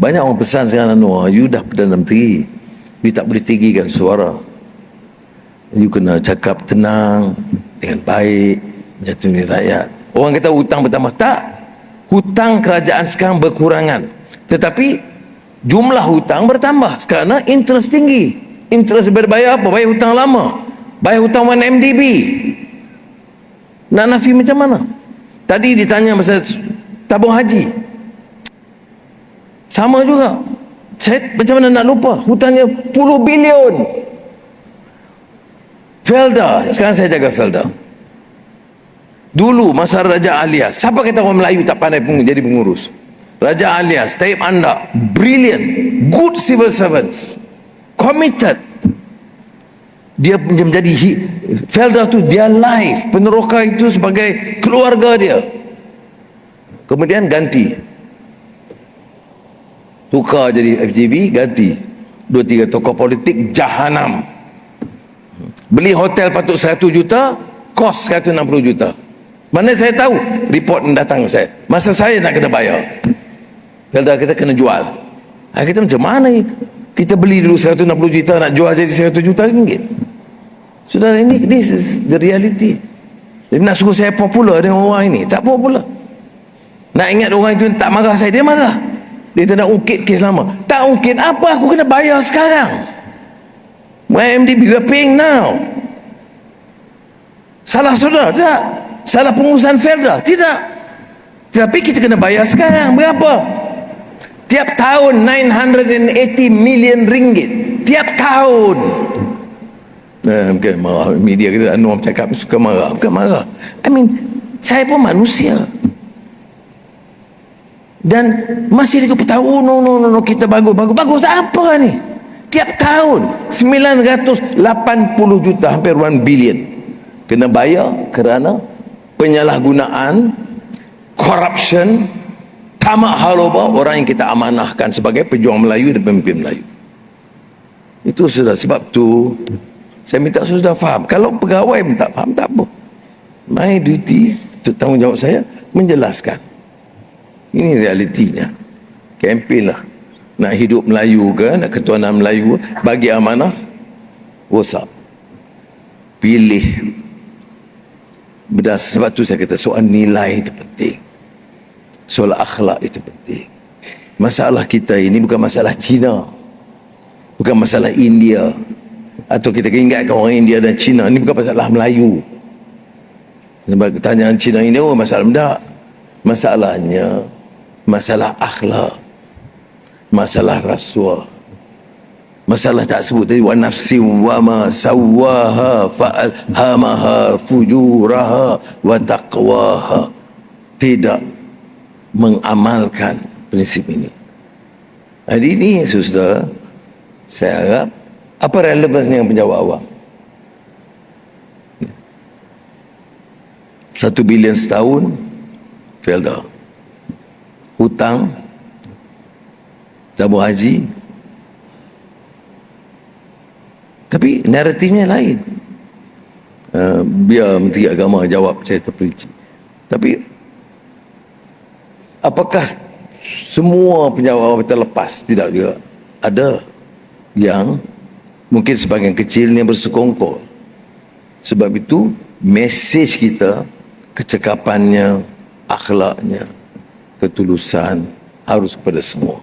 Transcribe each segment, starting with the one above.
Banyak orang pesan sekarang, Anwar, you dah Perdana Menteri, you tak boleh tinggikan suara, you kena cakap tenang, dengan baik, menyantuni rakyat. Orang kata hutang bertambah. Tak, hutang kerajaan sekarang berkurangan, tetapi jumlah hutang bertambah kerana interest tinggi. Interest berbayar apa? Bayar hutang lama, bayar hutang 1MDB. Nak nafi macam mana? Tadi ditanya pasal tabung haji, sama juga. Saya macam mana nak lupa, hutangnya puluh bilion. Felda, sekarang saya jaga Felda. Dulu masa Raja Alias, siapa kata orang Melayu tak pandai jadi pengurus? Raja Alias, Taib Anda, brilliant, good civil servants, committed. Dia menjadi Felda tu dia life, Peneroka itu sebagai keluarga dia. Kemudian ganti, tukar jadi FGB, ganti 2-3 tokoh politik jahanam. Beli hotel patut 100 juta, kos 160 juta. Mana saya tahu? Report datang saya, masa saya nak kena bayar, Felda kita kena jual. Kita macam mana ni? Kita beli dulu 160 juta, nak jual jadi 100 juta ringgit. Saudara, ini this is the reality. Dia nak suruh saya popular dengan orang ini, tak popular. Nak ingat orang itu tak marah saya, dia marah. Dia tak nak ungkit kes lama. Tak ungkit apa, aku kena bayar sekarang. YMDB, we are paying now. Salah saudara? Tak. Salah pengurusan Felda? Tidak. Tapi kita kena bayar sekarang. Berapa? Tiap tahun 980 million ringgit. Tiap tahun. Bukan marah. Media kita, Anwar cakap suka marah. Bukan marah. Saya pun manusia. Dan masih dia tahu, no, kita bagus. Bagus apa ni? Tiap tahun 980 juta, hampir 1 billion kena bayar kerana penyalahgunaan, corruption, tamak haloba orang yang kita amanahkan sebagai pejuang Melayu dan pemimpin Melayu. Itu sudah, sebab tu saya minta sudah faham. Kalau pegawai pun tak faham, tak apa. My duty, itu tanggungjawab saya, menjelaskan. Ini realitinya. Kempen lah. Nak hidup Melayu ke, nak ketuanan Melayu, bagi amanah, rosak. Pilih. Sebab tu saya kata soal nilai itu penting. Soal akhlak itu penting. Masalah kita ini bukan masalah Cina, bukan masalah India, atau kita ingatkan orang India dan Cina, ini bukan masalah Melayu. Sebab pertanyaan Cina ini, masalah benda. Masalahnya masalah akhlak, masalah rasuah, masalah tak sebut tadi, wa nafsin wa ma sawwaha fa'alhamaha fujuraha wa taqwaha. Tidak mengamalkan prinsip ini. Hari ini saudara, saya harap, apa relevansinya yang penjawab awam? 1 bilion setahun Felda, hutang, tabung haji. Tapi naratifnya lain. Biar Menteri Agama jawab, saya terperinci. Tapi apakah semua penjawab terlepas? Tidak juga. Ada yang mungkin sebahagian kecilnya bersekongkol. Sebab itu mesej kita, kecekapannya, akhlaknya, ketulusan harus kepada semua.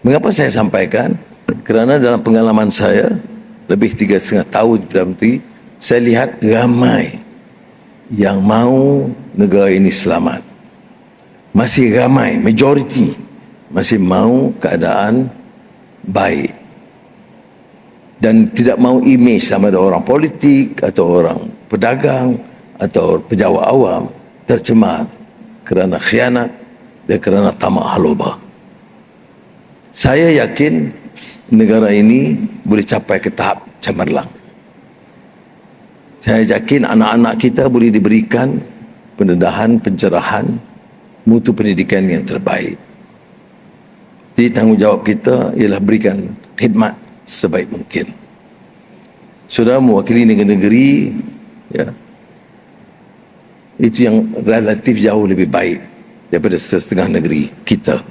Mengapa saya sampaikan? Kerana dalam pengalaman saya lebih 3,5 tahun di Perdana Menteri, saya lihat ramai yang mahu negara ini selamat. Masih ramai, majoriti masih mahu keadaan baik dan tidak mahu imej sama ada orang politik atau orang pedagang atau pejabat awam tercemar kerana khianat dan kerana tamak haloba. Saya yakin negara ini boleh capai ke tahap cemerlang. Saya yakin anak-anak kita boleh diberikan pendedahan, pencerahan, mutu pendidikan yang terbaik. Jadi tanggungjawab kita ialah berikan khidmat sebaik mungkin. Saudara mewakili negeri-negeri, ya, itu yang relatif jauh lebih baik daripada setengah negeri kita.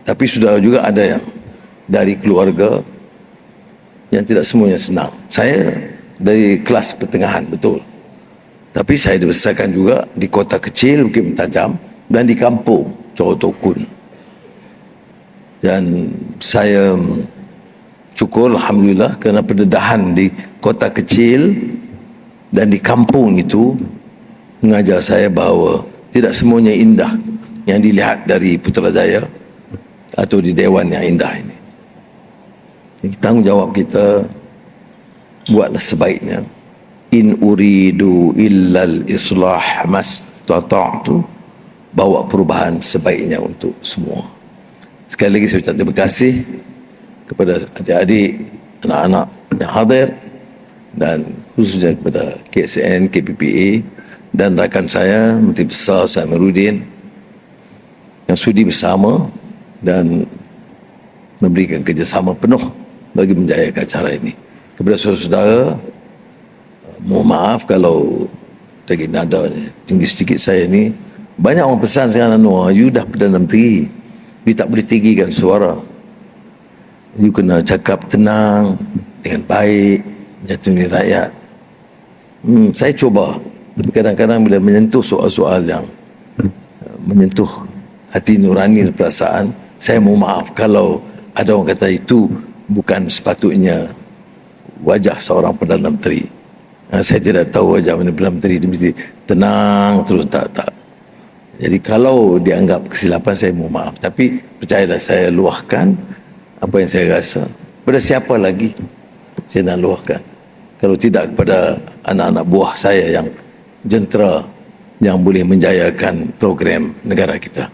Tapi sudah juga ada yang dari keluarga yang tidak semuanya senang. Saya dari kelas pertengahan, betul. Tapi saya dibesarkan juga di kota kecil Bukit Mentajam dan di kampung Corotokun. Dan saya syukur alhamdulillah kerana pendedahan di kota kecil dan di kampung itu mengajar saya bahawa tidak semuanya indah yang dilihat dari Putrajaya atau di Dewan yang indah ini. Tanggungjawab kita, buatlah sebaiknya. In uridu illal islah mastata'tu, bawa perubahan sebaiknya untuk semua. Sekali lagi saya ucap terima kasih kepada adik-adik, anak-anak yang hadir, dan khususnya kepada KSN, KPPA dan rakan saya Menteri Besar Ustaz Amiruddin yang sudi bersama dan memberikan kerjasama penuh bagi menjayakan acara ini. Kepada saudara-saudara, mohon maaf kalau lagi nada tinggi sedikit saya ni. Banyak orang pesan sekarang, Anwar, you dah Perdana Menteri, you tak boleh tinggikan suara, you kena cakap tenang, dengan baik, menyatuni rakyat. Saya cuba. Kadang-kadang bila menyentuh soal-soal yang menyentuh hati nurani dan perasaan, saya mohon maaf kalau ada orang kata itu bukan sepatutnya wajah seorang Perdana Menteri. Saya tidak tahu wajah Perdana Menteri itu mesti tenang terus, tak. Jadi kalau dianggap kesilapan, saya mohon maaf. Tapi percayalah, saya luahkan apa yang saya rasa. Pada siapa lagi saya nak luahkan kalau tidak kepada anak-anak buah saya yang jentera, yang boleh menjayakan program negara kita.